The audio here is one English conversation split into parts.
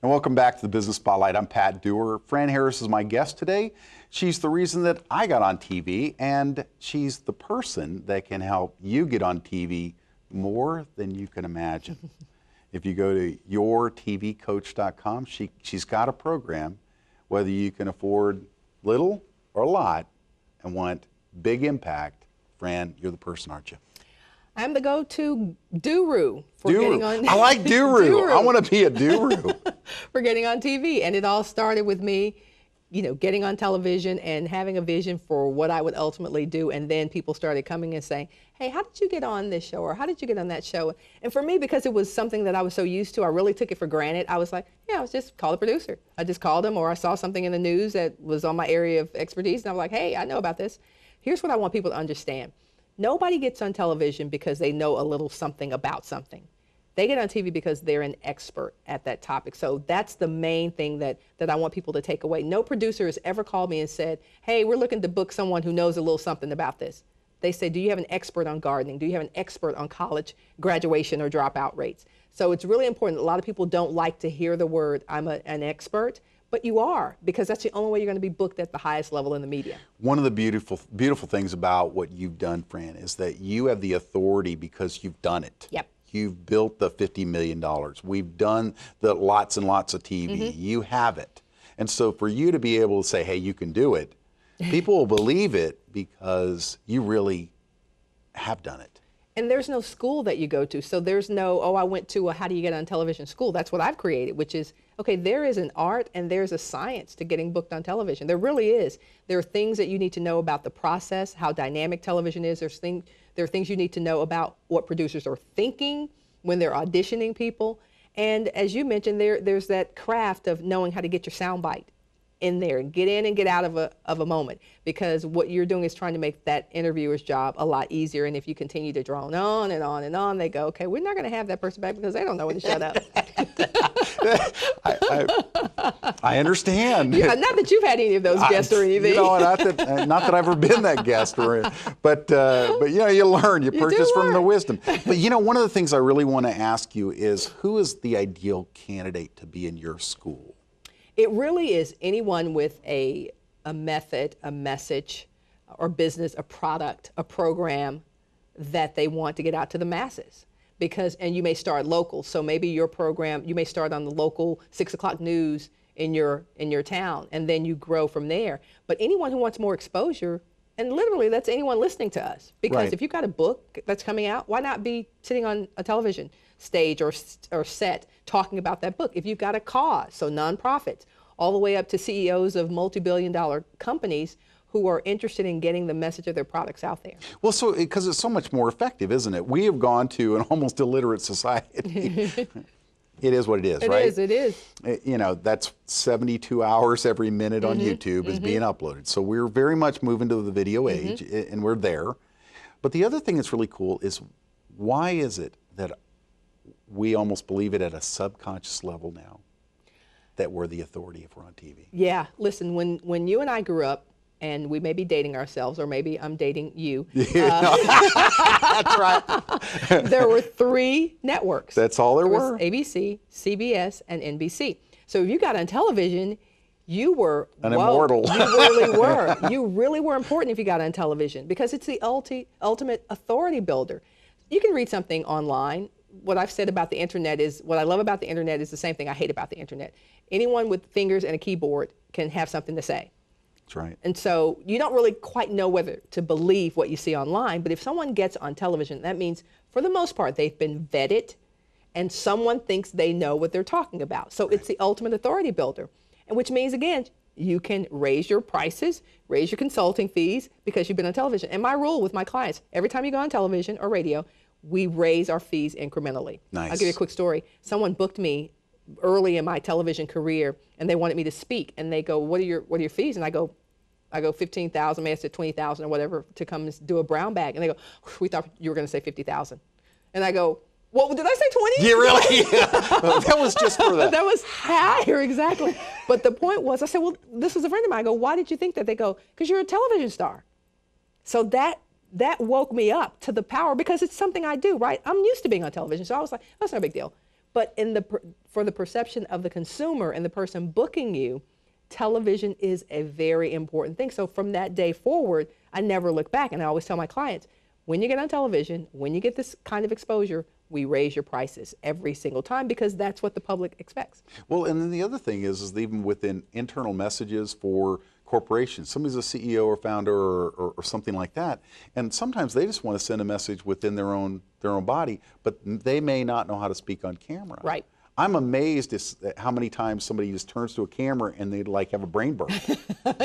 And welcome back to the Business Spotlight. I'm Pat Dewar. Fran Harris is my guest today. She's the reason that I got on TV, and she's the person that can help you get on TV more than you can imagine. If you go to yourtvcoach.com, she's got a program, whether you can afford little or a lot and want big impact. Fran, you're the person, aren't you? I'm the go-to guru for getting on. I like guru. I want to be a guru. For getting on TV. And it all started with me, getting on television and having a vision for what I would ultimately do. And then people started coming and saying, hey, how did you get on this show? Or how did you get on that show? And for me, because it was something that I was so used to, I really took it for granted. I was like, I was just call the producer. I just called him, or I saw something in the news that was on my area of expertise. And I was like, hey, I know about this. Here's what I want people to understand. Nobody gets on television because they know a little something about something. They get on TV because they're an expert at that topic. So that's the main thing that I want people to take away. No producer has ever called me and said, hey, we're looking to book someone who knows a little something about this. They say, do you have an expert on gardening? Do you have an expert on college graduation or dropout rates? So it's really important. A lot of people don't like to hear the word, I'm an expert. But you are, because that's the only way you're going to be booked at the highest level in the media. One of the beautiful things about what you've done, Fran, is that you have the authority because you've done it. Yep. You've built the $50 million. We've done the lots and lots of TV. Mm-hmm. You have it. And so for you to be able to say, hey, you can do it, people will believe it because you really have done it. And there's no school that you go to. So there's no, I went to a how do you get on television school. That's what I've created, which is, okay, there is an art and there's a science to getting booked on television. There really is. There are things that you need to know about the process, how dynamic television is. There are things you need to know about what producers are thinking when they're auditioning people. And as you mentioned, there's that craft of knowing how to get your soundbite in there and get in and get out of a moment, because what you're doing is trying to make that interviewer's job a lot easier. And if you continue to drone on and on and on, they go, okay, we're not going to have that person back because they don't know when to shut up. I understand. Yeah, not that you've had any of those guests or anything. Not that I've ever been that guest, but you learn, you purchase from the wisdom. But one of the things I really want to ask you is, who is the ideal candidate to be in your school? It really is anyone with a method, a message, or business, a product, a program that they want to get out to the masses. And you may start local, so maybe your program, you may start on the local 6 o'clock news in your town, and then you grow from there. But anyone who wants more exposure, and literally that's anyone listening to us, because if you've got a book that's coming out, why not be sitting on a television stage or set talking about that book? If you've got a cause, so nonprofits, all the way up to CEOs of multi-billion-dollar companies who are interested in getting the message of their products out there. Well, because it's so much more effective, isn't it? We have gone to an almost illiterate society. It is what it is, right? It is. That's 72 hours every minute on YouTube is being uploaded. So we're very much moving to the video age, and we're there. But the other thing that's really cool is, why is it that we almost believe it at a subconscious level now that we're the authority if we're on TV? Yeah, listen, when you and I grew up, and we may be dating ourselves, or maybe I'm dating you. That's right. There were 3 networks. That's all there were. ABC, CBS, and NBC. So if you got on television, you were an immortal. You really were. You really were important if you got on television, because it's the ultimate authority builder. You can read something online. What I've said about the internet is, what I love about the internet is the same thing I hate about the internet. Anyone with fingers and a keyboard can have something to say. That's right. And so you don't really quite know whether to believe what you see online, but if someone gets on television, that means for the most part they've been vetted and someone thinks they know what they're talking about. So it's the ultimate authority builder, and which means, again, you can raise your prices, raise your consulting fees because you've been on television. And my rule with my clients, every time you go on television or radio, we raise our fees incrementally. Nice. I'll give you a quick story. Someone booked me early in my television career, and they wanted me to speak, and they go, what are your fees? And I go 15,000, maybe I said 20,000 or whatever, to come and do a brown bag. And they go, we thought you were going to say 50,000. And I go, well, did I say 20? Yeah, really? That was just for that. That was higher, exactly. But the point was, I said, well, this was a friend of mine. I go, why did you think that? They go, because you're a television star. So that woke me up to the power, because it's something I do, right? I'm used to being on television. So I was like, that's no big deal. But for the perception of the consumer and the person booking you, television is a very important thing. So from that day forward, I never look back. And I always tell my clients, when you get on television, when you get this kind of exposure, we raise your prices every single time because that's what the public expects. Well, and then the other thing is even within internal messages for corporations, somebody's a CEO or founder or something like that, and sometimes they just want to send a message within their own body, but they may not know how to speak on camera. Right. I'm amazed at how many times somebody just turns to a camera and they like have a brain burn.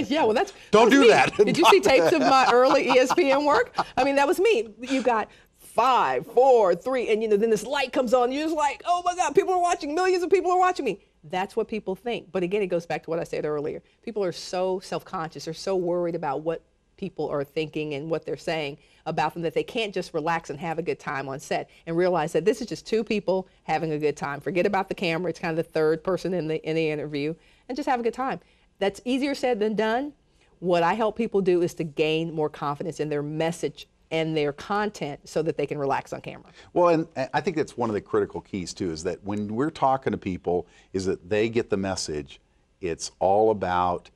Yeah, well, don't do me. that. Did you see tapes of my early ESPN work? I mean, that was me. You got 5, 4, 3, and then this light comes on. You're just like, oh my God, people are watching. Millions of people are watching me. That's what people think. But again, it goes back to what I said earlier. People are so self-conscious. They're so worried about what people are thinking and what they're saying about them that they can't just relax and have a good time on set and realize that this is just 2 people having a good time. Forget about the camera. It's kind of the third person in the interview, and just have a good time. That's easier said than done. What I help people do is to gain more confidence in their message and their content so that they can relax on camera. Well, and I think that's one of the critical keys too, is that when we're talking to people, is that they get the message. It's all about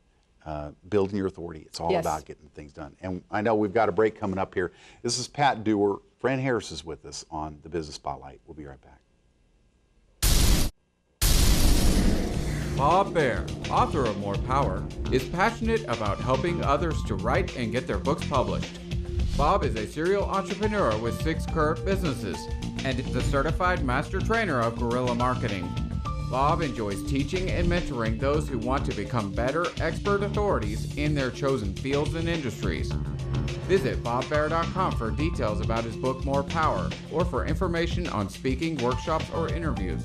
building your authority. It's all about getting things done. And I know we've got a break coming up here. This is Pat Dewar. Fran Harris is with us on the Business Spotlight. We'll be right back. Bob Baer, author of More Power, is passionate about helping others to write and get their books published. Bob is a serial entrepreneur with 6 current businesses and the certified master trainer of guerrilla marketing. Bob enjoys teaching and mentoring those who want to become better expert authorities in their chosen fields and industries. Visit bobbear.com for details about his book More Power or for information on speaking, workshops, or interviews.